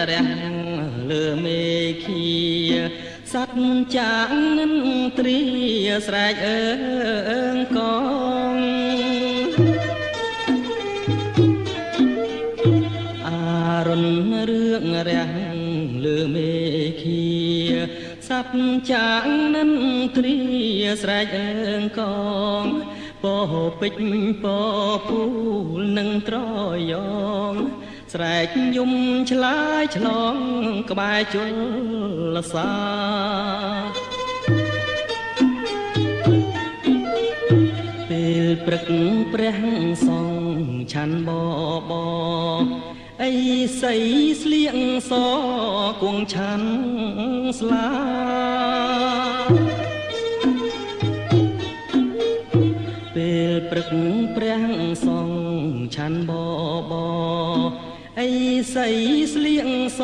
រះលើមេឃាសត្វចាងនិនទ្រាស្រែកអើងកងអារុនរឿងរាំងលើមេឃាសត្វចាងនិនទ្រាស្រែកអើងកងពោពេជ្រពោពូលនឹងត្រយងស្រែកយំឆ្លើយឆ្លងក្បែរជលសាពេលព្រឹកព្រះសង្ឃឆាន់បបអីសីស្លៀកសគង់ឆាន់ស្លាពេលព្រឹកព្រះសង្ឃឆាន់បបអីសីស្លៀកស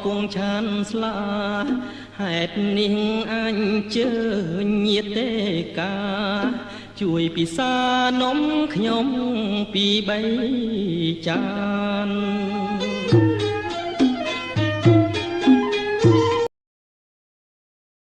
គង់ឆាន់ស្លាហេតុនេះអញជើញញាតិទេកាជួយពិសានំខ្ញុំពី3ចាន